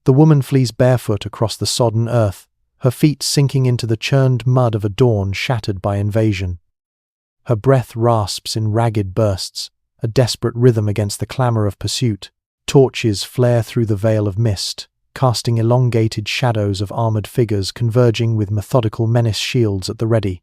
The woman flees barefoot across the sodden earth, her feet sinking into the churned mud of a dawn shattered by invasion. Her breath rasps in ragged bursts, a desperate rhythm against the clamor of pursuit. Torches flare through the veil of mist, casting elongated shadows of armored figures converging with methodical menace, shields at the ready,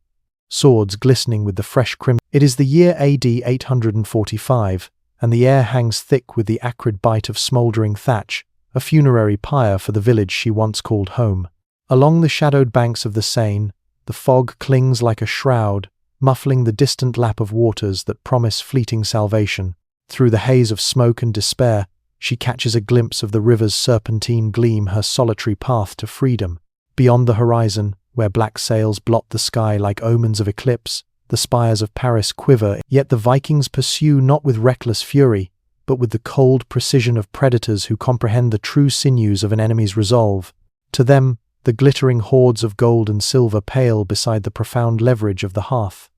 swords glistening with the fresh crimson. It is the year AD 845, and the air hangs thick with the acrid bite of smouldering thatch, a funerary pyre for the village she once called home. Along the shadowed banks of the Seine, the fog clings like a shroud, muffling the distant lap of waters that promise fleeting salvation. Through the haze of smoke and despair, she catches a glimpse of the river's serpentine gleam, her solitary path to freedom. Beyond the horizon, where black sails blot the sky like omens of eclipse, the spires of Paris quiver, yet the Vikings pursue not with reckless fury, but with the cold precision of predators who comprehend the true sinews of an enemy's resolve. To them, the glittering hoards of gold and silver pale beside the profound leverage of the hearth.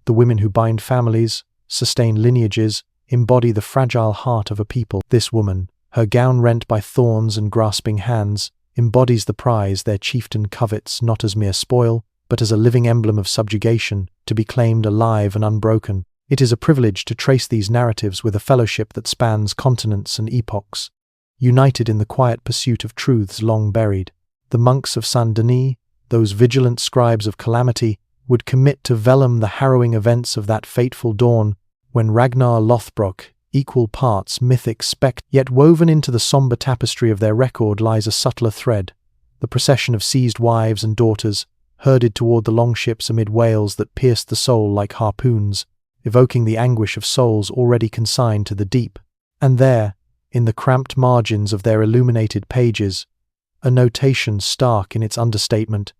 The women who bind families, sustain lineages, embody the fragile heart of a people. This woman, her gown rent by thorns and grasping hands, embodies the prize their chieftain covets not as mere spoil, but as a living emblem of subjugation, to be claimed alive and unbroken. It is a privilege to trace these narratives with a fellowship that spans continents and epochs, united in the quiet pursuit of truths long buried. The monks of Saint Denis, those vigilant scribes of calamity, would commit to vellum the harrowing events of that fateful dawn, when Ragnar Lothbrok, equal parts mythic spectre, yet woven into the somber tapestry of their record lies a subtler thread, the procession of seized wives and daughters, herded toward the longships amid wails that pierced the soul like harpoons, evoking the anguish of souls already consigned to the deep. And there, in the cramped margins of their illuminated pages, a notation stark in its understatement.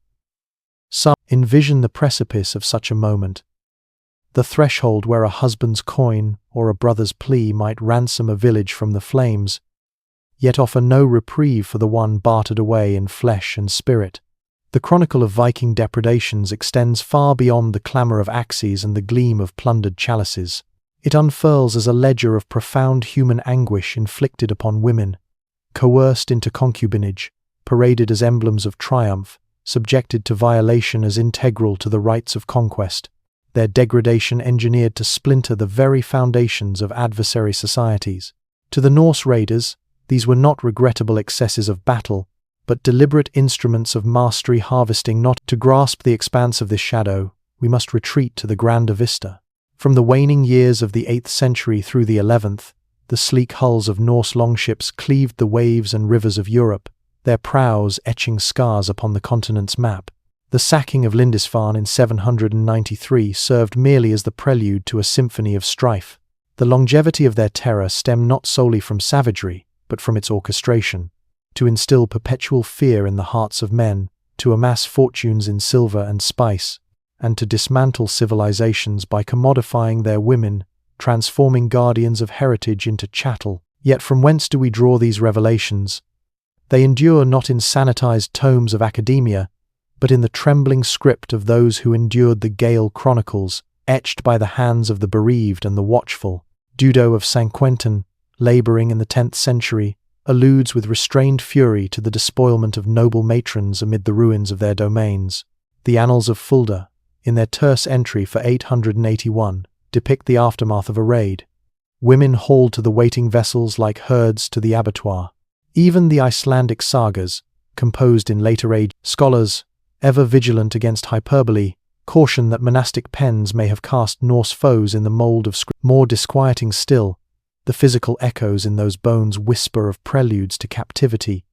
Some envision the precipice of such a moment, the threshold where a husband's coin or a brother's plea might ransom a village from the flames, yet offer no reprieve for the one bartered away in flesh and spirit. The chronicle of Viking depredations extends far beyond the clamor of axes and the gleam of plundered chalices. It unfurls as a ledger of profound human anguish inflicted upon women, coerced into concubinage, paraded as emblems of triumph, subjected to violation as integral to the rites of conquest, their degradation engineered to splinter the very foundations of adversary societies. To the Norse raiders, these were not regrettable excesses of battle, but deliberate instruments of mastery harvesting. Not to grasp the expanse of this shadow, we must retreat to the grander vista. From the waning years of the 8th century through the 11th, the sleek hulls of Norse longships cleaved the waves and rivers of Europe, their prows etching scars upon the continent's map. The sacking of Lindisfarne in 793 served merely as the prelude to a symphony of strife. The longevity of their terror stemmed not solely from savagery, but from its orchestration. To instill perpetual fear in the hearts of men, to amass fortunes in silver and spice, and to dismantle civilizations by commodifying their women, transforming guardians of heritage into chattel. Yet from whence do we draw these revelations? They endure not in sanitized tomes of academia, but in the trembling script of those who endured the gale chronicles, etched by the hands of the bereaved and the watchful. Dudo of St. Quentin, laboring in the 10th century, alludes with restrained fury to the despoilment of noble matrons amid the ruins of their domains. The Annals of Fulda, in their terse entry for 881, depict the aftermath of a raid. Women hauled to the waiting vessels like herds to the abattoir. Even the Icelandic sagas, composed in later age, scholars, ever vigilant against hyperbole, caution that monastic pens may have cast Norse foes in the mold of script. More disquieting still, the physical echoes in those bones whisper of preludes to captivity,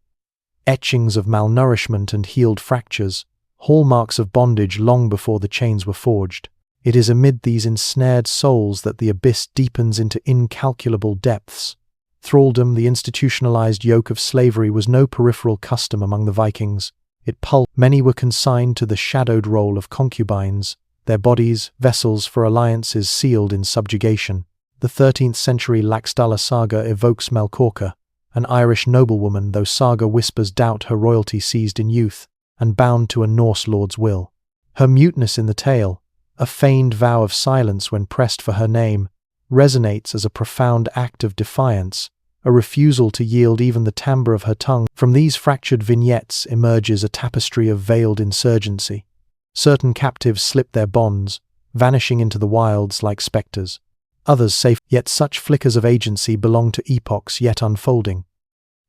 etchings of malnourishment and healed fractures, hallmarks of bondage long before the chains were forged. It is amid these ensnared souls that the abyss deepens into incalculable depths. Thralldom, the institutionalized yoke of slavery, was no peripheral custom among the Vikings. It pulsed. Many were consigned to the shadowed role of concubines, their bodies vessels for alliances sealed in subjugation. The 13th century Laxdala saga evokes Melkorka, an Irish noblewoman, though saga whispers doubt her royalty seized in youth and bound to a Norse lord's will. Her muteness in the tale, a feigned vow of silence when pressed for her name, resonates as a profound act of defiance, a refusal to yield even the timbre of her tongue. From these fractured vignettes emerges a tapestry of veiled insurgency. Certain captives slip their bonds, vanishing into the wilds like spectres. Others safe, yet such flickers of agency belong to epochs yet unfolding.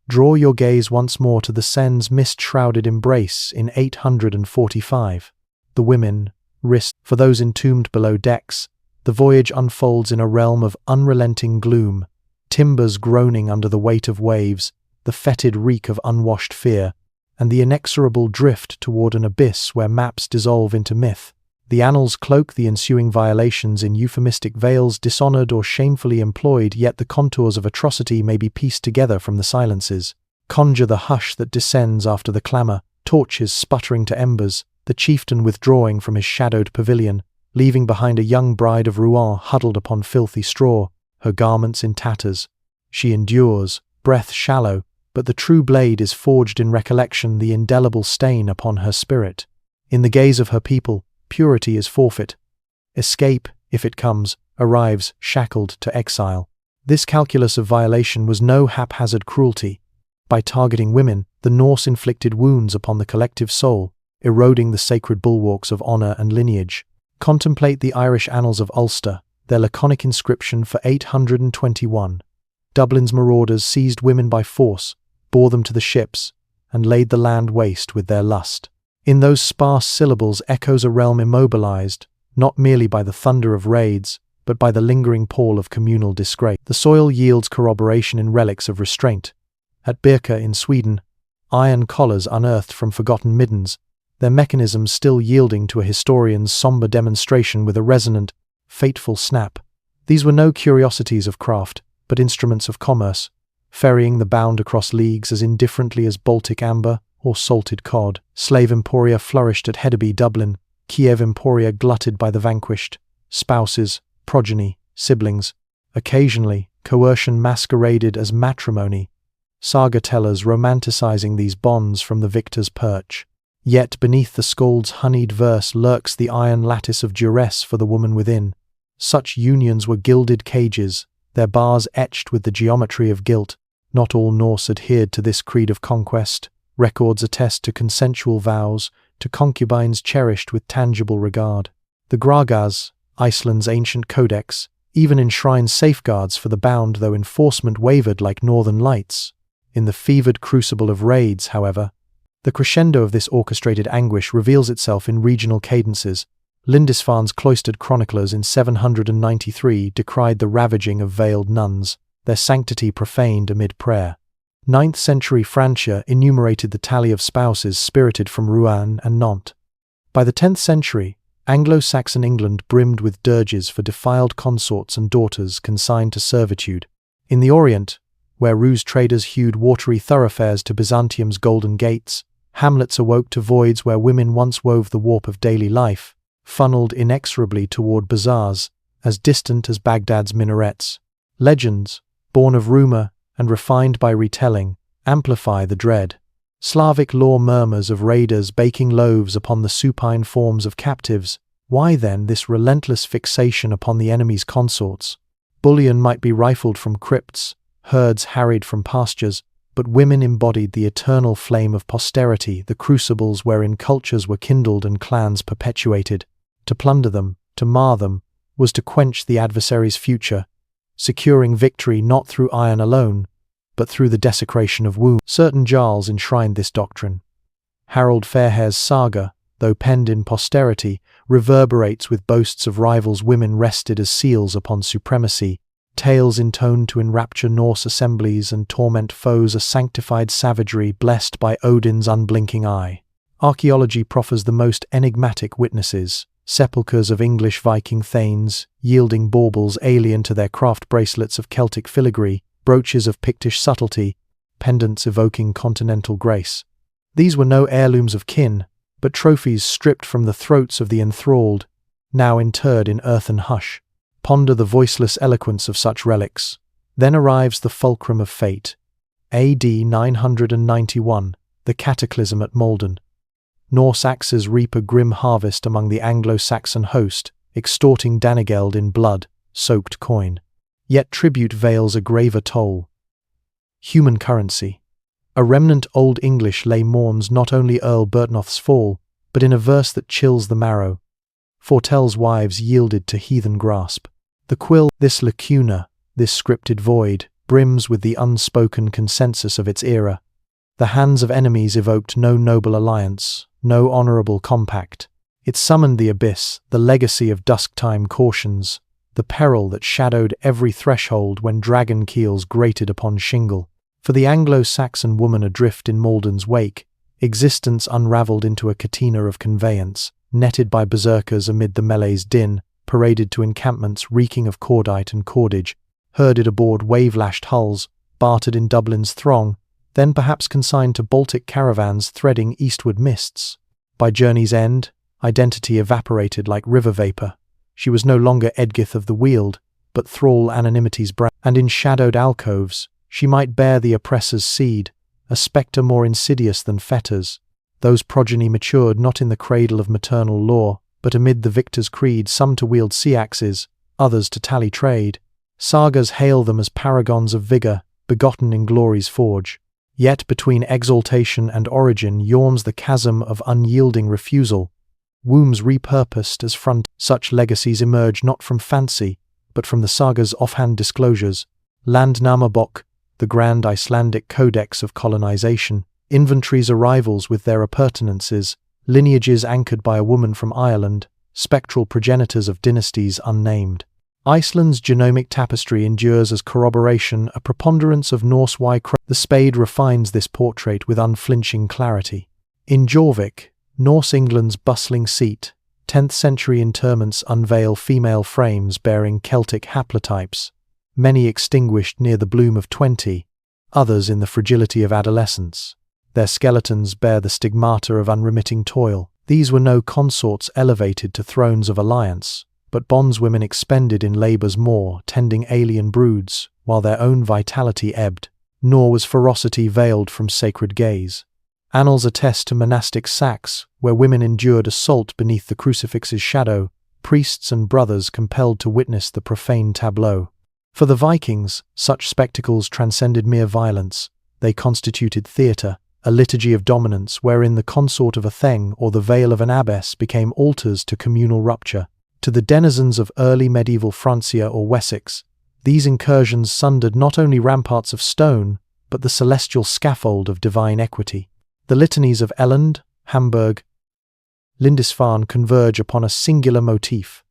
Draw your gaze once more to the Seine's mist-shrouded embrace in 845. The women risk. For those entombed below decks, the voyage unfolds in a realm of unrelenting gloom, timbers groaning under the weight of waves, the fetid reek of unwashed fear, and the inexorable drift toward an abyss where maps dissolve into myth. The annals cloak the ensuing violations in euphemistic veils, dishonored or shamefully employed, yet the contours of atrocity may be pieced together from the silences. Conjure the hush that descends after the clamour, torches sputtering to embers, the chieftain withdrawing from his shadowed pavilion, leaving behind a young bride of Rouen huddled upon filthy straw, her garments in tatters. She endures, breath shallow, but the true blade is forged in recollection, the indelible stain upon her spirit. In the gaze of her people, purity is forfeit. Escape, if it comes, arrives shackled to exile. This calculus of violation was no haphazard cruelty. By targeting women, the Norse inflicted wounds upon the collective soul, eroding the sacred bulwarks of honour and lineage. Contemplate the Irish annals of Ulster, their laconic inscription for 821. Dublin's marauders seized women by force, bore them to the ships, and laid the land waste with their lust. In those sparse syllables echoes a realm immobilized, not merely by the thunder of raids, but by the lingering pall of communal disgrace. The soil yields corroboration in relics of restraint. At Birka in Sweden, iron collars unearthed from forgotten middens, their mechanisms still yielding to a historian's sombre demonstration with a resonant, fateful snap. These were no curiosities of craft, but instruments of commerce, ferrying the bound across leagues as indifferently as Baltic amber or salted cod. Slave emporia flourished at Hedeby, Dublin, Kiev emporia glutted by the vanquished, spouses, progeny, siblings. Occasionally, coercion masqueraded as matrimony, saga tellers romanticizing these bonds from the victor's perch. Yet beneath the skald's honeyed verse lurks the iron lattice of duress for the woman within. Such unions were gilded cages, their bars etched with the geometry of guilt. Not all Norse adhered to this creed of conquest. Records attest to consensual vows, to concubines cherished with tangible regard. The Gragas, Iceland's ancient codex, even enshrined safeguards for the bound, though enforcement wavered like northern lights. In the fevered crucible of raids, however, the crescendo of this orchestrated anguish reveals itself in regional cadences. Lindisfarne's cloistered chroniclers in 793 decried the ravaging of veiled nuns, their sanctity profaned amid prayer. 9th century Francia enumerated the tally of spouses spirited from Rouen and Nantes. By the 10th century, Anglo-Saxon England brimmed with dirges for defiled consorts and daughters consigned to servitude. In the Orient, where ruse traders hewed watery thoroughfares to Byzantium's golden gates, hamlets awoke to voids where women once wove the warp of daily life, funneled inexorably toward bazaars as distant as Baghdad's minarets. Legends, born of rumor and refined by retelling, amplify the dread. Slavic lore murmurs of raiders baking loaves upon the supine forms of captives. Why then this relentless fixation upon the enemy's consorts? Bullion might be rifled from crypts, herds harried from pastures, but women embodied the eternal flame of posterity, the crucibles wherein cultures were kindled and clans perpetuated. To plunder them, to mar them, was to quench the adversary's future, securing victory not through iron alone, but through the desecration of wounds. Certain Jarls enshrined this doctrine. Harold Fairhair's saga, though penned in posterity, reverberates with boasts of rivals women wrested as seals upon supremacy, tales intoned to enrapture Norse assemblies and torment foes, a sanctified savagery blessed by Odin's unblinking eye. Archaeology proffers the most enigmatic witnesses, sepulchres of English Viking thanes, yielding baubles alien to their craft, bracelets of Celtic filigree, brooches of Pictish subtlety, pendants evoking continental grace. These were no heirlooms of kin, but trophies stripped from the throats of the enthralled, now interred in earthen hush. Ponder the voiceless eloquence of such relics. Then arrives the fulcrum of fate. A.D. 991, the cataclysm at Malden. Norse axes reap a grim harvest among the Anglo-Saxon host, extorting Danegeld in blood-soaked coin. Yet tribute veils a graver toll. Human currency. A remnant Old English lay mourns not only Earl Byrhtnoth's fall, but in a verse that chills the marrow, foretells wives yielded to heathen grasp. The quill, this lacuna, this scripted void, brims with the unspoken consensus of its era. The hands of enemies evoked no noble alliance, no honorable compact. It summoned the abyss, the legacy of dusk-time cautions, the peril that shadowed every threshold when dragon keels grated upon shingle. For the Anglo-Saxon woman adrift in Malden's wake, existence unraveled into a catena of conveyance, netted by berserkers amid the melee's din, paraded to encampments reeking of cordite and cordage, herded aboard wave-lashed hulls, bartered in Dublin's throng, then perhaps consigned to Baltic caravans threading eastward mists. By journey's end, identity evaporated like river vapor. She was no longer Edgith of the Weald, but thrall anonymity's brand, and in shadowed alcoves, she might bear the oppressor's seed, a spectre more insidious than fetters. Those progeny matured not in the cradle of maternal law, but amid the victor's creed, some to wield sea-axes, others to tally trade. Sagas hail them as paragons of vigor, begotten in glory's forge. Yet between exaltation and origin yawns the chasm of unyielding refusal, wombs repurposed as front. Such legacies emerge not from fancy, but from the saga's offhand disclosures. Landnamabok, the grand Icelandic codex of colonization, inventories arrivals with their appurtenances, lineages anchored by a woman from Ireland, spectral progenitors of dynasties unnamed. Iceland's genomic tapestry endures as corroboration a preponderance of Norse The spade refines this portrait with unflinching clarity. In Jorvik, Norse England's bustling seat, 10th century interments unveil female frames bearing Celtic haplotypes, many extinguished near the bloom of 20, others in the fragility of adolescence. Their skeletons bear the stigmata of unremitting toil. These were no consorts elevated to thrones of alliance, but bondswomen expended in labour's maw, tending alien broods, while their own vitality ebbed. Nor was ferocity veiled from sacred gaze. Annals attest to monastic sacks, where women endured assault beneath the crucifix's shadow, priests and brothers compelled to witness the profane tableau. For the Vikings, such spectacles transcended mere violence. They constituted theatre, a liturgy of dominance wherein the consort of a theng or the veil of an abbess became altars to communal rupture. To the denizens of early medieval Francia or Wessex, these incursions sundered not only ramparts of stone, but the celestial scaffold of divine equity. The litanies of Elland, Hamburg, Lindisfarne converge upon a singular motif.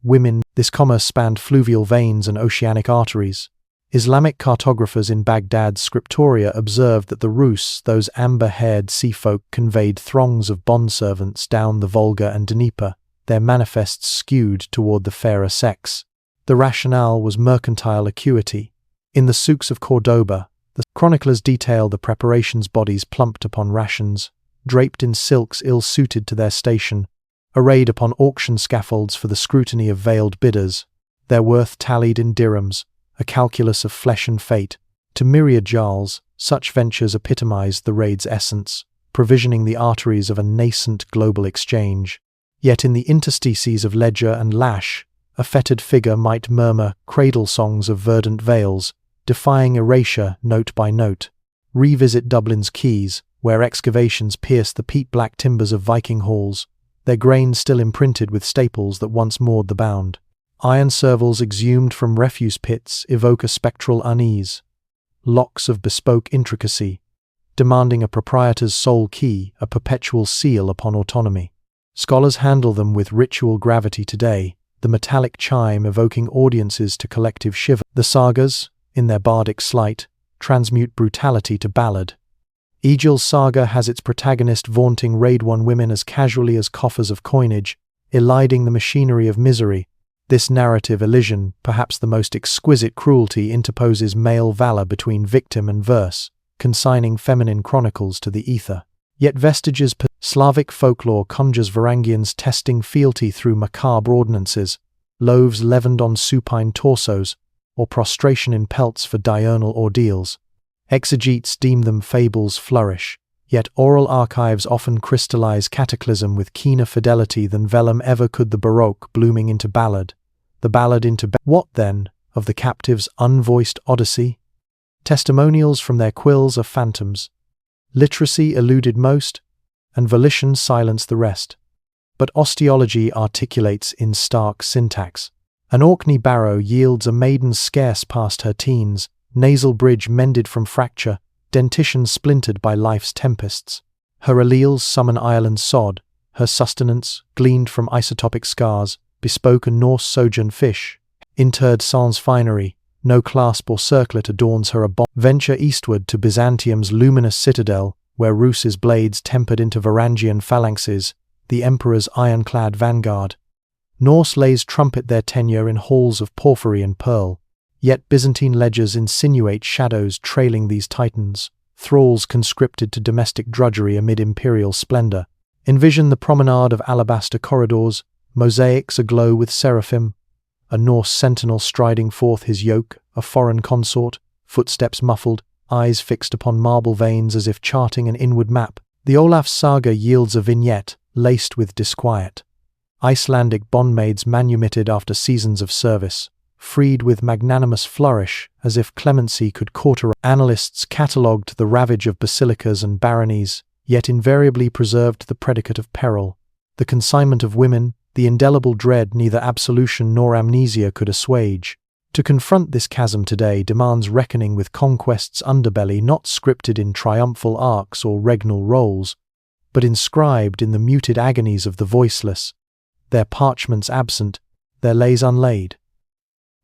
Women. This commerce spanned fluvial veins and oceanic arteries. Islamic cartographers in Baghdad's scriptoria observed that the Rus, those amber-haired sea folk, conveyed throngs of bondservants down the Volga and Dnieper, their manifests skewed toward the fairer sex. The rationale was mercantile acuity. In the souks of Cordoba, the chroniclers detail the preparations bodies plumped upon rations, draped in silks ill-suited to their station, arrayed upon auction scaffolds for the scrutiny of veiled bidders, their worth tallied in dirhams, a calculus of flesh and fate. To myriad Jarls, such ventures epitomized the raid's essence, provisioning the arteries of a nascent global exchange. Yet in the interstices of ledger and lash, a fettered figure might murmur cradle songs of verdant vales, defying erasure note by note. Revisit Dublin's quays, where excavations pierce the peat-black timbers of Viking halls, their grain still imprinted with staples that once moored the bound. Iron servals exhumed from refuse pits evoke a spectral unease, locks of bespoke intricacy, demanding a proprietor's sole key, a perpetual seal upon autonomy. Scholars handle them with ritual gravity today, the metallic chime evoking audiences to collective shiver. The sagas, in their bardic sleight, transmute brutality to ballad. Egil's saga has its protagonist vaunting raid-won women as casually as coffers of coinage, eliding the machinery of misery. This narrative elision, perhaps the most exquisite cruelty, interposes male valor between victim and verse, consigning feminine chronicles to the ether. Yet vestiges Slavic folklore conjures Varangians testing fealty through macabre ordinances, loaves leavened on supine torsos, or prostration in pelts for diurnal ordeals. Exegetes deem them fables flourish, yet oral archives often crystallize cataclysm with keener fidelity than vellum ever could the Baroque, blooming into ballad. The ballad into What, then, of the captive's unvoiced odyssey? Testimonials from their quills are phantoms. Literacy eluded most, and volition silenced the rest. But osteology articulates in stark syntax. An Orkney barrow yields a maiden scarce past her teens, nasal bridge mended from fracture, dentition splintered by life's tempests. Her alleles summon Ireland's sod, her sustenance, gleaned from isotopic scars, bespoke a Norse sojourn fish. Interred sans finery, no clasp or circlet adorns her venture eastward to Byzantium's luminous citadel, where Rus's blades tempered into Varangian phalanxes, the emperor's ironclad vanguard. Norse lays trumpet their tenure in halls of porphyry and pearl, yet Byzantine ledgers insinuate shadows trailing these titans, thralls conscripted to domestic drudgery amid imperial splendor. Envision the promenade of alabaster corridors, mosaics aglow with seraphim, a Norse sentinel striding forth his yoke, a foreign consort, footsteps muffled, eyes fixed upon marble veins as if charting an inward map. The Olaf saga yields a vignette, laced with disquiet. Icelandic bondmaids manumitted after seasons of service, freed with magnanimous flourish, as if clemency could cauterize. Annalists catalogued the ravage of basilicas and baronies, yet invariably preserved the predicate of peril. The consignment of women, the indelible dread neither absolution nor amnesia could assuage. To confront this chasm today demands reckoning with conquest's underbelly, not scripted in triumphal arcs or regnal roles, but inscribed in the muted agonies of the voiceless, their parchments absent, their lays unlaid.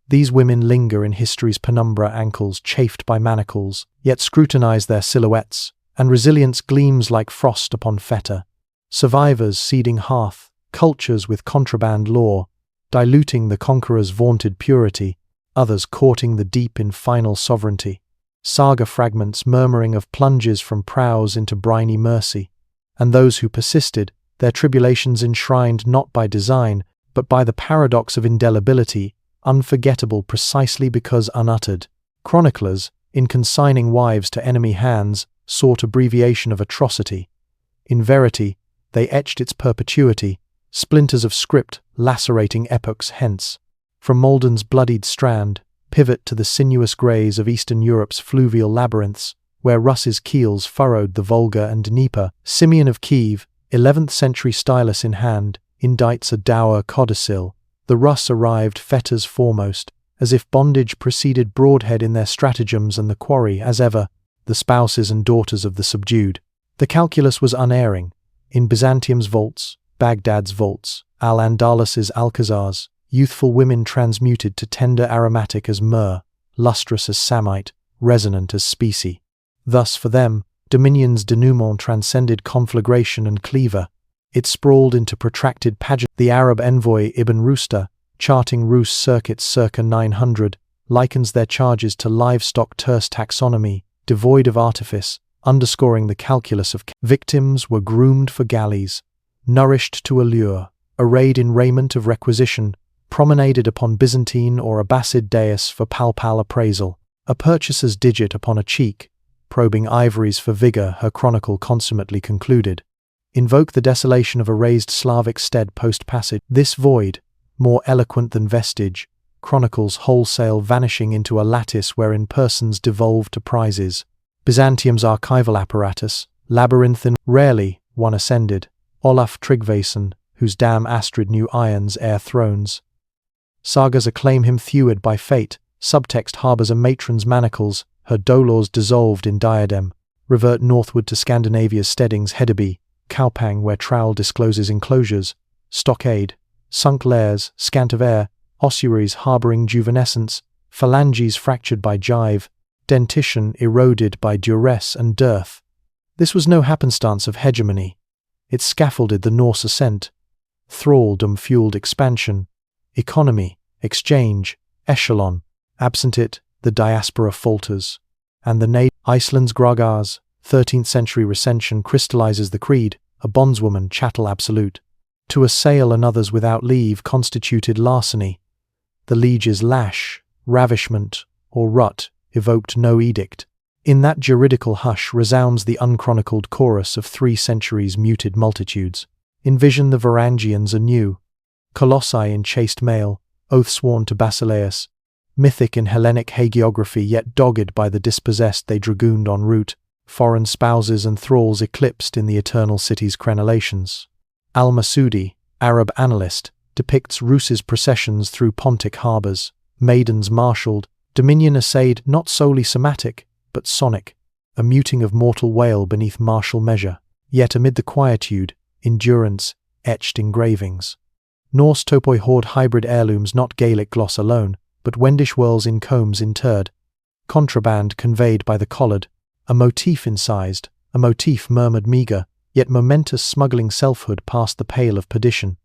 These women linger in history's penumbra, ankles chafed by manacles, yet scrutinize their silhouettes, and resilience gleams like frost upon fetor. Survivors seeding hearth, cultures with contraband lore, diluting the conqueror's vaunted purity, others courting the deep in final sovereignty. Saga fragments murmuring of plunges from prows into briny mercy, and those who persisted, their tribulations enshrined not by design, but by the paradox of indelibility, unforgettable precisely because unuttered. Chroniclers, in consigning wives to enemy hands, sought abbreviation of atrocity. In verity, they etched its perpetuity, splinters of script lacerating epochs hence. From Malden's bloodied strand, pivot to the sinuous greys of Eastern Europe's fluvial labyrinths, where Russ's keels furrowed the Volga and Dnieper. Simeon of Kiev, 11th century stylus in hand, indicts a dour codicil. The Russ arrived fetters foremost, as if bondage preceded broadhead in their stratagems and the quarry, as ever, the spouses and daughters of the subdued. The calculus was unerring. In Byzantium's vaults, Baghdad's vaults, Al-Andalus's alcazars, youthful women transmuted to tender aromatic as myrrh, lustrous as samite, resonant as specie. Thus, for them, Dominion's denouement transcended conflagration and cleaver. It sprawled into protracted pageant. The Arab envoy Ibn Rusta, charting Rus circuits circa 900, likens their charges to livestock terse taxonomy, devoid of artifice, underscoring the calculus of victims were groomed for galleys, nourished to allure, arrayed in raiment of requisition, promenaded upon Byzantine or Abbasid dais for palpable appraisal, a purchaser's digit upon a cheek, probing ivories for vigor, her chronicle consummately concluded. Invoke the desolation of a raised Slavic stead post-passage. This void, more eloquent than vestige, chronicles wholesale vanishing into a lattice wherein persons devolve to prizes. Byzantium's archival apparatus, labyrinthine, rarely one ascended. Olaf Tryggvason, whose dam Astrid knew irons ere thrones. Sagas acclaim him thewed by fate, subtext harbours a matron's manacles, her dolors dissolved in diadem. Revert northward to Scandinavia's steadings, Hedeby, Kaupang, where trowel discloses enclosures, stockade, sunk lairs, scant of air, ossuaries harbouring juvenescence, phalanges fractured by jive, dentition eroded by duress and dearth. This was no happenstance of hegemony. It scaffolded the Norse ascent. Thralldom fueled expansion, economy, exchange, echelon. Absent it, the diaspora falters. And the Iceland's Gragars, 13th century recension crystallizes the creed, a bondswoman chattel absolute. To assail another's without leave constituted larceny. The liege's lash, ravishment, or rut evoked no edict. In that juridical hush resounds the unchronicled chorus of 3 centuries' muted multitudes. Envision the Varangians anew, colossi in chaste mail, oath sworn to Basileus, mythic in Hellenic hagiography yet dogged by the dispossessed they dragooned en route, foreign spouses and thralls eclipsed in the eternal city's crenellations. Al-Masudi, Arab annalist, depicts Rus's processions through Pontic harbours, maidens marshalled, dominion essayed not solely somatic, but sonic, a muting of mortal wail beneath martial measure, yet amid the quietude, endurance, etched engravings. Norse topoi hoard hybrid heirlooms not Gaelic gloss alone, but Wendish whirls in combs interred, contraband conveyed by the collared, a motif incised, a motif murmured meagre, yet momentous smuggling selfhood past the pale of perdition.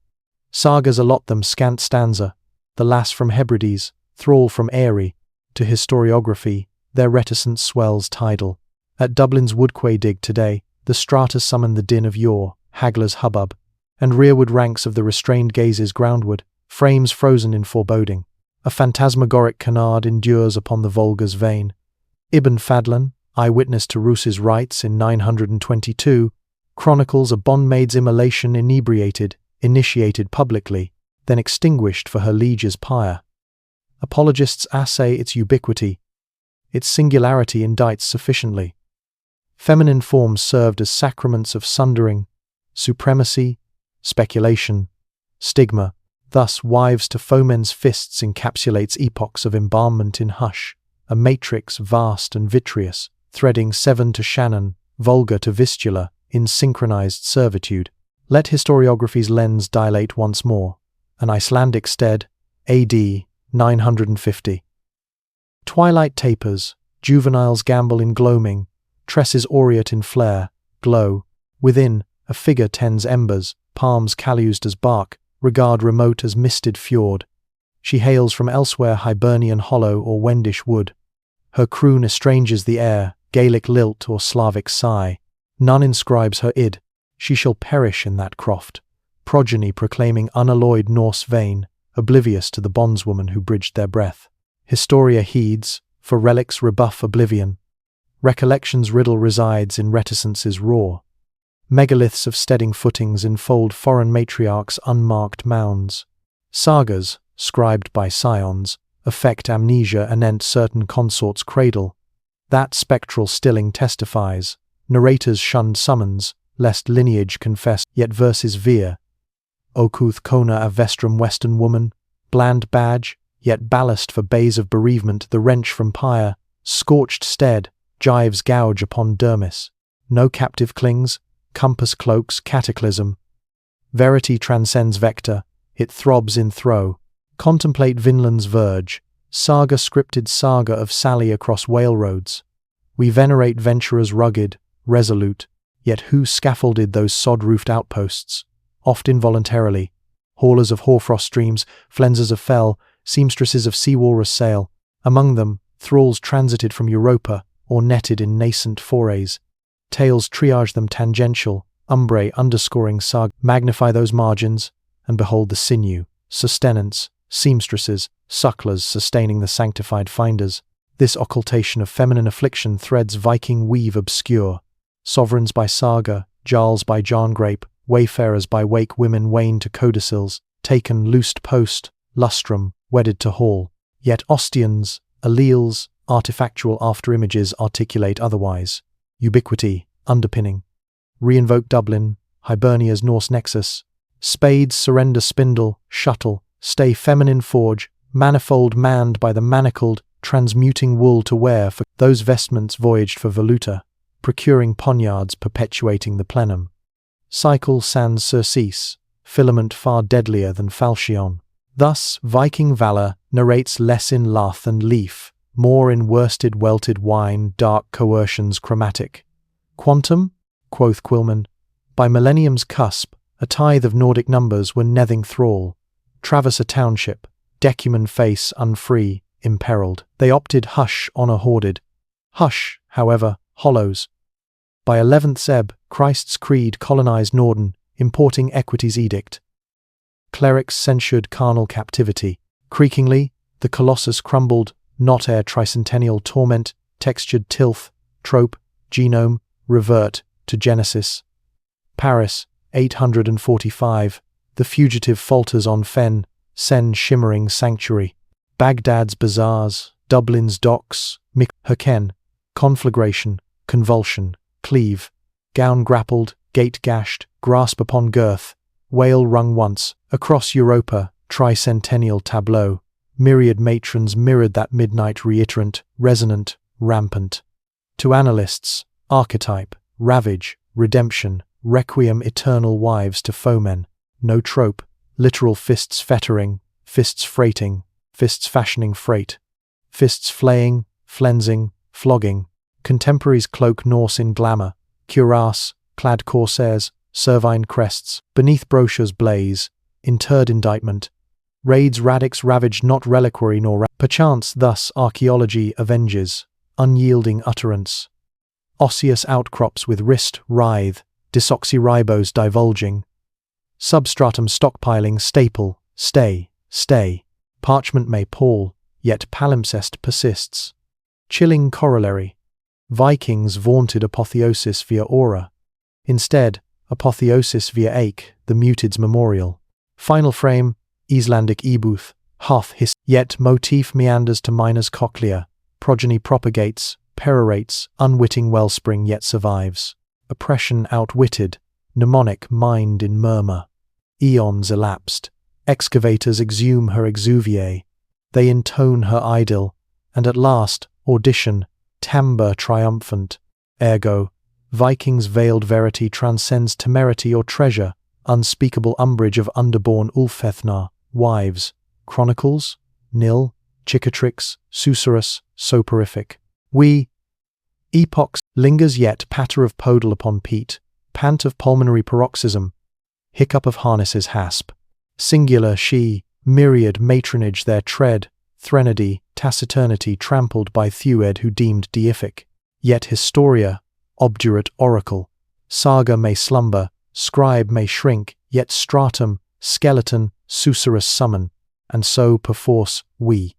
Sagas allot them scant stanza, the lass from Hebrides, thrall from Airy, to historiography, their reticence swells tidal. At Dublin's Woodquay dig today, the strata summon the din of yore, haggler's hubbub, and rearward ranks of the restrained gazes groundward, frames frozen in foreboding. A phantasmagoric canard endures upon the Volga's vein. Ibn Fadlan, eyewitness to Rus's rites in 922, chronicles a bondmaid's immolation inebriated, initiated publicly, then extinguished for her liege's pyre. Apologists assay its ubiquity. Its singularity indicts sufficiently. Feminine forms served as sacraments of sundering, supremacy, speculation, stigma. Thus, wives to foemen's fists encapsulates epochs of embalmment in hush, a matrix vast and vitreous, threading Severn to Shannon, Volga to Vistula, in synchronized servitude. Let historiography's lens dilate once more. An Icelandic stead, AD 950. Twilight tapers, juveniles gambol in gloaming, tresses aureate in flare, glow. Within, a figure tends embers, palms calused as bark, regard remote as misted fjord. She hails from elsewhere Hibernian hollow or Wendish wood. Her croon estranges the air, Gaelic lilt or Slavic sigh. None inscribes her id. She shall perish in that croft. Progeny proclaiming unalloyed Norse vein, oblivious to the bondswoman who bridged their breath. Historia heeds, for relics rebuff oblivion. Recollection's riddle resides in reticence's roar. Megaliths of steading footings enfold foreign matriarchs' unmarked mounds. Sagas, scribed by scions, affect amnesia anent certain consort's cradle. That spectral stilling testifies. Narrators shunned summons, lest lineage confess, yet verses veer. Ocuth Kona a vestrum western woman, bland badge, yet ballast for bays of bereavement, the wrench from pyre, scorched stead, gyves gouge upon dermis. No captive clings, compass cloaks cataclysm. Verity transcends vector, it throbs in throe. Contemplate Vinland's verge, saga scripted saga of sally across whale roads. We venerate venturers rugged, resolute, yet who scaffolded those sod-roofed outposts? Oft involuntarily, haulers of hoarfrost streams, flensers of fell, seamstresses of sea walrus sail. Among them, thralls transited from Europa, or netted in nascent forays. Tales triage them tangential, umbrae underscoring sag. Magnify those margins, and behold the sinew, sustenance, seamstresses, sucklers sustaining the sanctified finders. This occultation of feminine affliction threads Viking weave obscure. Sovereigns by saga, jarls by jarngrape, wayfarers by wake women wane to codicils, taken loosed post, lustrum, wedded to hall. Yet ostians, alleles, artifactual afterimages articulate otherwise. Ubiquity, underpinning. Reinvoke Dublin, Hibernia's Norse nexus. Spades surrender spindle, shuttle, stay feminine forge, manifold manned by the manacled, transmuting wool to wear for those vestments voyaged for voluta, procuring poniards perpetuating the plenum. Cycle sans surcease, filament far deadlier than falchion. Thus, Viking valor narrates less in lath and leaf, more in worsted welted wine, dark coercions chromatic. Quantum, quoth Quilman, by millennium's cusp, a tithe of Nordic numbers were nething thrall. Traverse a township, decuman face unfree, imperilled. They opted hush, honour hoarded. Hush, however, hollows. By 11th ebb, Christ's creed colonized Norden, importing equity's edict. Clerics censured carnal captivity. Creakingly, the colossus crumbled, not ere tricentennial torment, textured tilth, trope, genome, revert, to Genesis. Paris, 845, the fugitive falters on Fen, Seine shimmering sanctuary. Baghdad's bazaars, Dublin's docks, Herken, conflagration, convulsion, cleave, gown grappled, gate gashed, grasp upon girth, wail rung once, across Europa, tricentennial tableau, myriad matrons mirrored that midnight reiterant, resonant, rampant. To analysts, archetype, ravage, redemption, requiem eternal wives to foemen, no trope, literal fists fettering, fists freighting, fists fashioning freight, fists flaying, flensing, flogging, contemporaries cloak Norse in glamour, cuirass, clad corsairs, servine crests, beneath brochures blaze, interred indictment, raids radix ravaged not reliquary nor perchance thus archaeology avenges, unyielding utterance. Osseous outcrops with wrist writhe, desoxyribose divulging. Substratum stockpiling staple, stay, parchment may pall, yet palimpsest persists. Chilling corollary. Vikings vaunted apotheosis via aura. Instead, apotheosis via ache, the muted's memorial. Final frame, Icelandic ebuth, hath his, yet motif meanders to miner's cochlea, progeny propagates, perorates, unwitting wellspring yet survives. Oppression outwitted, mnemonic mind in murmur. Eons elapsed, excavators exhume her exuviae, they intone her idyll, and at last, audition, timbre triumphant. Ergo, Vikings' veiled verity transcends temerity or treasure, unspeakable umbrage of underborn Ulfethnar, wives, Chronicles, nil, cicatrix, susurrus, soporific. Epochs, lingers yet patter of podal upon peat, pant of pulmonary paroxysm, hiccup of harnesses hasp. Singular she, myriad matronage their tread, threnody, taciturnity trampled by Thewed who deemed deific. Yet Historia, obdurate oracle, saga may slumber, scribe may shrink, yet stratum, skeleton, susurrus summon, and so perforce we.